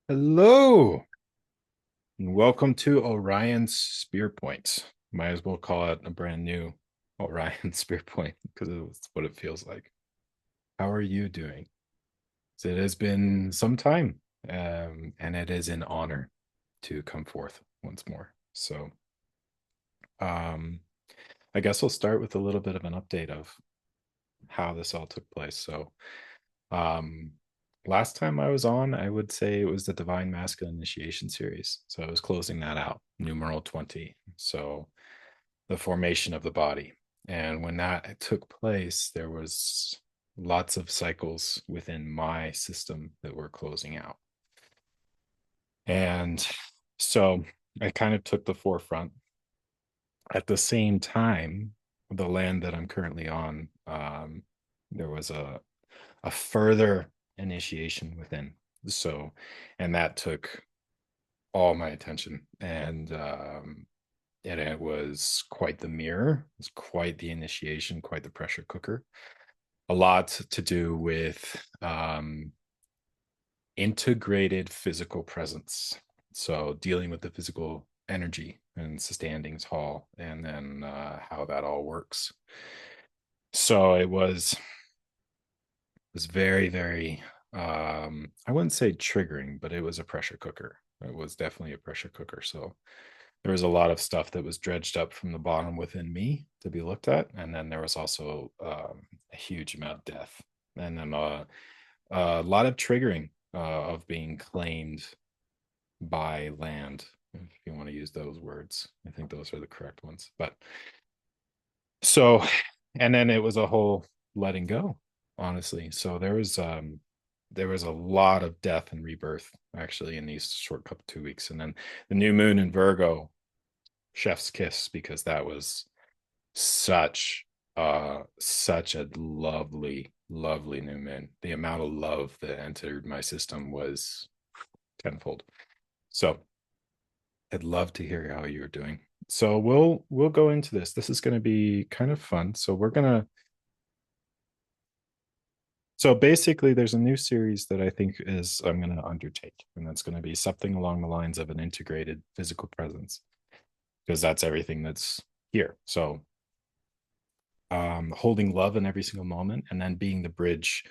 Hello, and welcome to Orion's Spear Point. Might as well call it a brand new Orion Spear Point because it's what it feels like. How are you doing? So it has been some time, and it is an honor to come forth once more. So, um, I guess we'll start with a little bit of an update of how this all took place. So, Um, last time I was on, I would say it was the Divine Masculine Initiation series. So I was closing that out, numeral 20. So the formation of the body. And when that took place, there was lots of cycles within my system that were closing out. And so I kind of took the forefront. At the same time, the land that I'm currently on, there was a further initiation within. So, and that took all my attention, and it was quite the mirror. It was quite the initiation, quite the pressure cooker. A lot to do with integrated physical presence. So dealing with the physical energy and standings hall, and then how that all works. So it was very, very I wouldn't say triggering, but it was a pressure cooker. It was definitely a pressure cooker. So there was a lot of stuff that was dredged up from the bottom within me to be looked at. And then there was also a huge amount of death. And then a lot of triggering of being claimed by land, if you want to use those words. I think those are the correct ones. But so, and then it was a whole letting go, honestly. So there was a lot of death and rebirth actually in these short couple 2 weeks. And then the new moon in Virgo, chef's kiss, because that was such such a lovely new moon. The amount of love that entered my system was tenfold. So I'd love to hear how you're doing. So we'll go into this. This is going to be kind of fun. So basically there's a new series that I think is I'm going to undertake, and that's going to be something along the lines of an integrated physical presence, because that's everything that's here. So holding love in every single moment, and then being the bridge,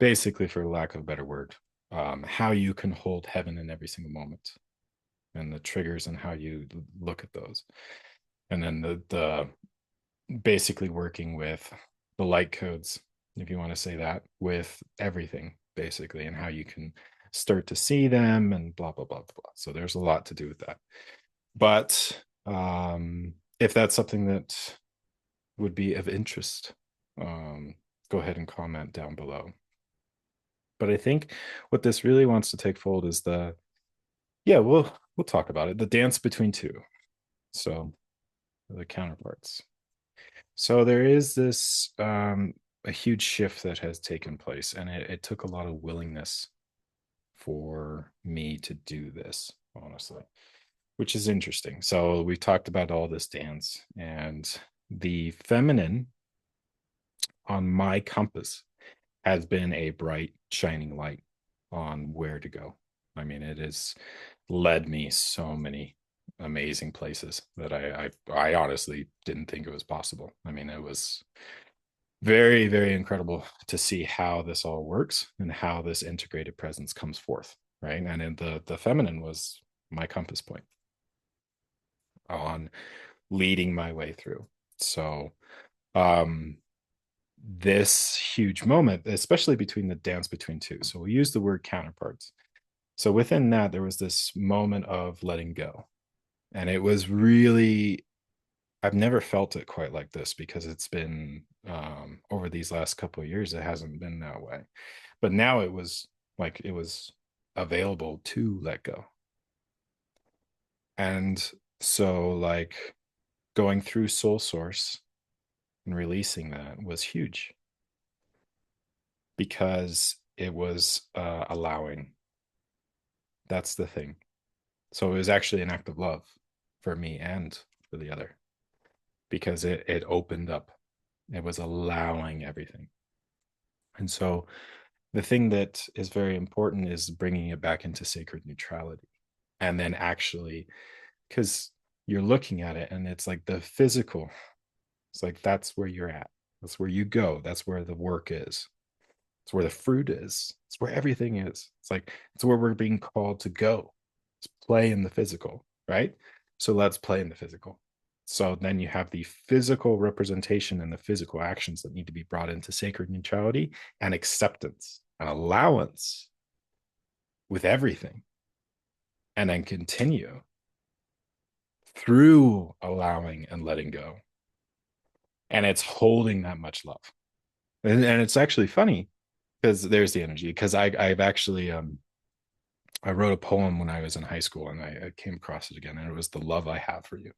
basically, for lack of a better word, how you can hold heaven in every single moment, and the triggers and how you look at those, and then the basically working with the light codes, if you want to say that, with everything basically, and how you can start to see them and blah blah blah blah. So there's a lot to do with that. But if that's something that would be of interest, um, go ahead and comment down below. But I think what this really wants to take fold is yeah, we'll talk about it. The dance between two. So the counterparts. So there is this a huge shift that has taken place, and it took a lot of willingness for me to do this, honestly, which is interesting. So we talked about all this dance, and the feminine on my compass has been a bright, shining light on where to go. I mean, it has led me so many amazing places that I honestly didn't think it was possible. I mean, it was very, very incredible to see how this all works and how this integrated presence comes forth, right? And in the feminine was my compass point on leading my way through. So um this huge moment, especially between the dance between two. So we use the word counterparts. So within that, there was this moment of letting go. And it was really, I've never felt it quite like this, because it's been over these last couple of years, it hasn't been that way. But now it was like it was available to let go. And so, like, going through Soul Source and releasing that was huge, because it was allowing. That's the thing. So it was actually an act of love for me and for the other, because it opened up. It was allowing everything. And so the thing that is very important is bringing it back into sacred neutrality. And then actually, because you're looking at it and it's like the physical, it's like that's where you're at. That's where you go. That's where the work is. It's where the fruit is. It's where everything is. It's like it's where we're being called to go. It's play in the physical, right? So let's play in the physical. So then you have the physical representation and the physical actions that need to be brought into sacred neutrality and acceptance and allowance with everything. And then continue through allowing and letting go. And it's holding that much love. And it's actually funny because there's the energy. Because I've actually I wrote a poem when I was in high school and I came across it again, and it was the love I have for you.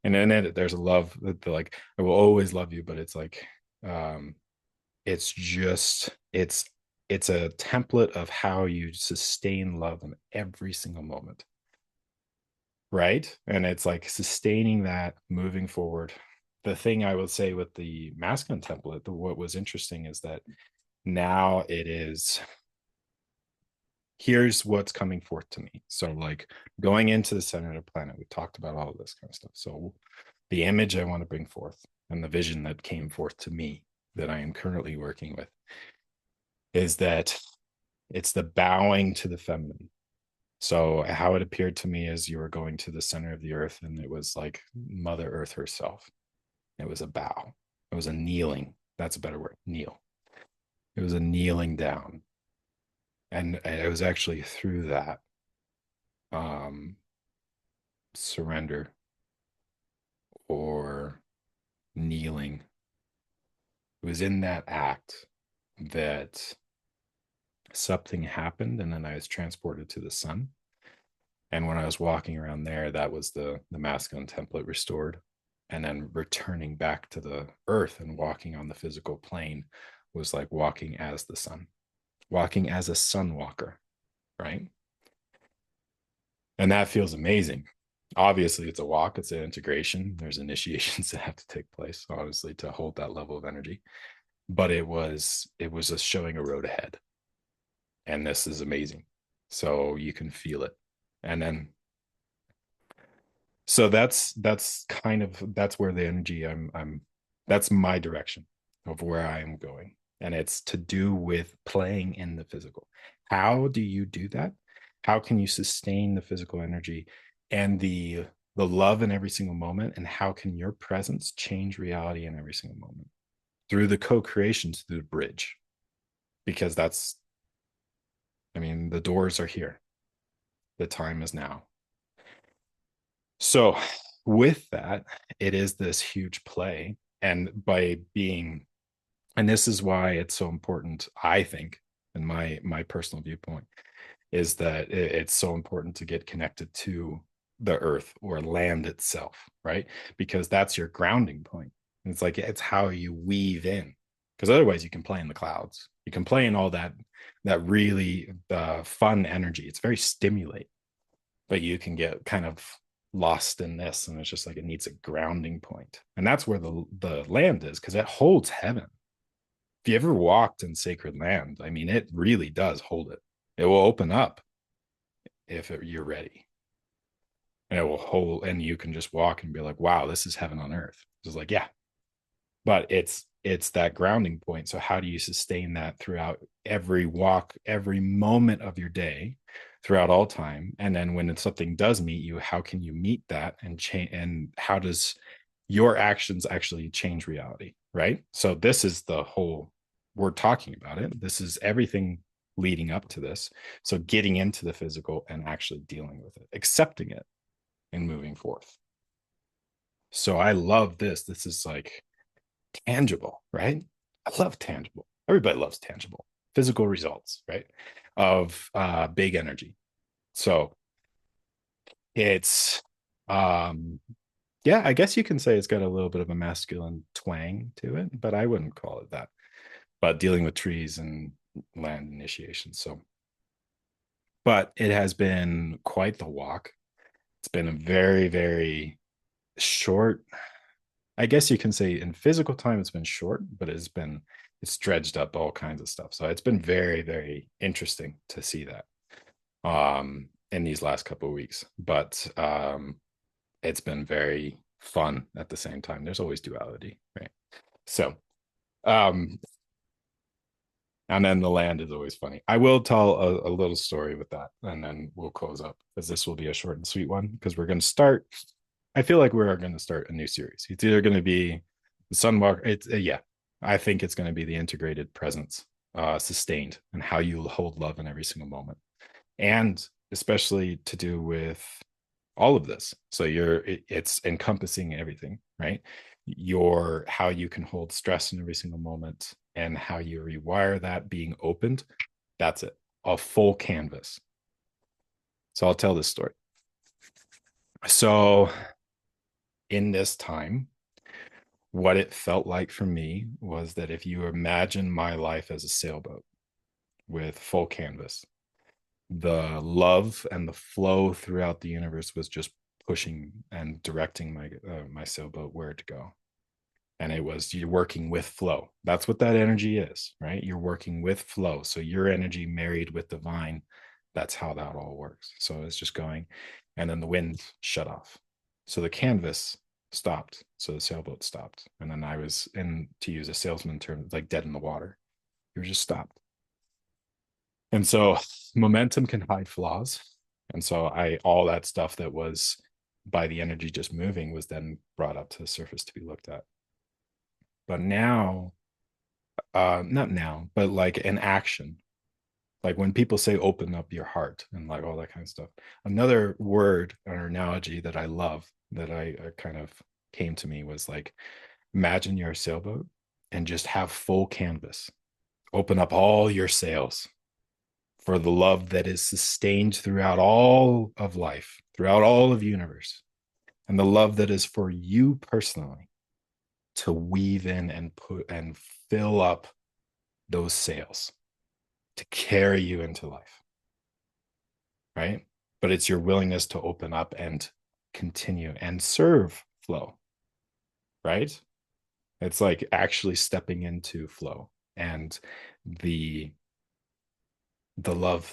And in it, there's a love that like I will always love you, but it's like um it's just it's a template of how you sustain love in every single moment, right? And it's like sustaining that moving forward. The thing I would say with the masculine template, what was interesting is that now it is here's what's coming forth to me. So, like going into the center of the planet, we talked about all of this kind of stuff. So, the image I want to bring forth and the vision that came forth to me that I am currently working with is that it's the bowing to the feminine. So, how it appeared to me is you were going to the center of the earth, and it was like Mother Earth herself. It was a bow, it was a kneeling. That's a better word, kneel. It was a kneeling down. And it was actually through that um, surrender or kneeling. It was in that act that something happened, and then I was transported to the sun. And when I was walking around there, that was the masculine template restored. And then returning back to the earth and walking on the physical plane was like walking as the sun, walking as a sun walker, right? And that feels amazing. Obviously, it's a walk, it's an integration. There's initiations that have to take place, honestly, to hold that level of energy. But it was just showing a road ahead. And this is amazing. So you can feel it. And then so that's kind of that's where the energy I'm that's my direction of where I am going. And it's to do with playing in the physical. How do you do that? How can you sustain the physical energy and the love in every single moment? And how can your presence change reality in every single moment? Through the co-creations, through the bridge. Because that's, I mean, the doors are here. The time is now. So with that, it is this huge play. And by being, and this is why it's so important, I think, in my personal viewpoint, is that it's so important to get connected to the earth or land itself, right? Because that's your grounding point. And it's like it's how you weave in. Because otherwise you can play in the clouds. You can play in all that really fun energy. It's very stimulating, but you can get kind of lost in this, and it's just like it needs a grounding point. And that's where the land is, because it holds heaven. If you ever walked in sacred land, I mean, it really does hold it. It will open up if you're ready, and it will hold, and you can just walk and be like, wow, this is heaven on earth. It's like, yeah, but it's that grounding point. So how do you sustain that throughout every walk, every moment of your day, throughout all time? And then when something does meet you, how can you meet that and change? And how does your actions actually change reality? Right. So this is the whole, we're talking about it. This is everything leading up to this. So getting into the physical and actually dealing with it, accepting it, and moving forth. So I love this. This is like tangible, right? I love tangible. Everybody loves tangible physical results, right? Of big energy. So it's yeah, I guess you can say it's got a little bit of a masculine twang to it, but I wouldn't call it that. But dealing with trees and land initiation. So, but it has been quite the walk. It's been a very, very short, I guess you can say in physical time it's been short, but it's been it's dredged up all kinds of stuff. So it's been very, very interesting to see that in these last couple of weeks. But it's been very fun at the same time. There's always duality, right? So um and then the land is always funny. I will tell a little story with that, and then we'll close up because this will be a short and sweet one because we're going to start. I feel like we're going to start a new series. It's either going to be the Sunwalker. It's yeah, I think it's going to be the integrated presence, sustained, and how you hold love in every single moment, and especially to do with all of this. So it's encompassing everything, right? Your how you can hold stress in every single moment and how you rewire that being opened. That's it. A full canvas. So I'll tell this story. So in this time, what it felt like for me was that if you imagine my life as a sailboat with full canvas, the love and the flow throughout the universe was just pushing and directing my sailboat where to go. And it was you're working with flow. That's what that energy is, right? You're working with flow. So your energy married with divine, that's how that all works. So it's just going, and then the wind shut off. So the canvas stopped. So the sailboat stopped. And then I was in, to use a salesman term, like dead in the water. You were just stopped. And so momentum can hide flaws. And so all that stuff that was by the energy just moving was then brought up to the surface to be looked at. But now, not now, but like in action, like when people say open up your heart and like all that kind of stuff. Another word or analogy that I love that I kind of came to me was like, imagine you're a sailboat and just have full canvas. Open up all your sails for the love that is sustained throughout all of life, throughout all of universe, and the love that is for you personally to weave in and put and fill up those sails to carry you into life, right? But it's your willingness to open up and continue and serve flow, right? It's like actually stepping into flow and the love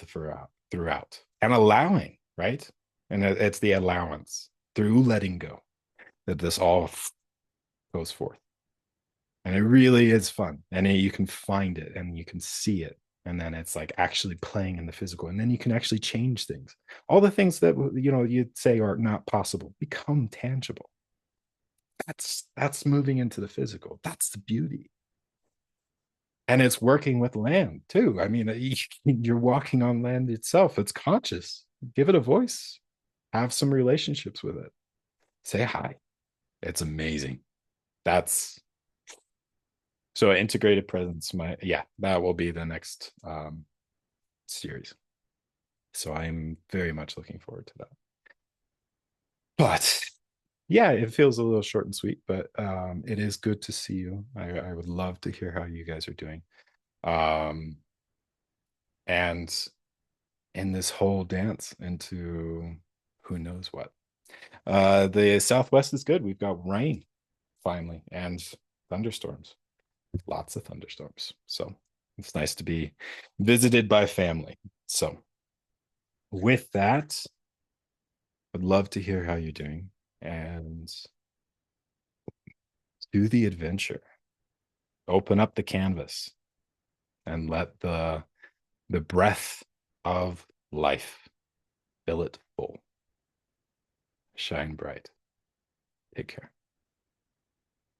throughout and allowing, right? And it's the allowance through letting go that this all goes forth. And it really is fun. And you can find it and you can see it. And then it's like actually playing in the physical. And then you can actually change things. All the things that you'd say are not possible become tangible. That's moving into the physical. That's the beauty. And it's working with land too. I mean, you're walking on land itself. It's conscious. Give it a voice. Have some relationships with it. Say hi. It's amazing. That's so integrated presence. That will be the next series. So I'm very much looking forward to that. But yeah, it feels a little short and sweet, but it is good to see you. I would love to hear how you guys are doing. Um, and in this whole dance into who knows what. The Southwest is good. We've got rain finally and thunderstorms, lots of thunderstorms. So it's nice to be visited by family. So with that, I'd love to hear how you're doing and do the adventure. Open up the canvas and let the breath of life fill it full. Shine bright. Take care.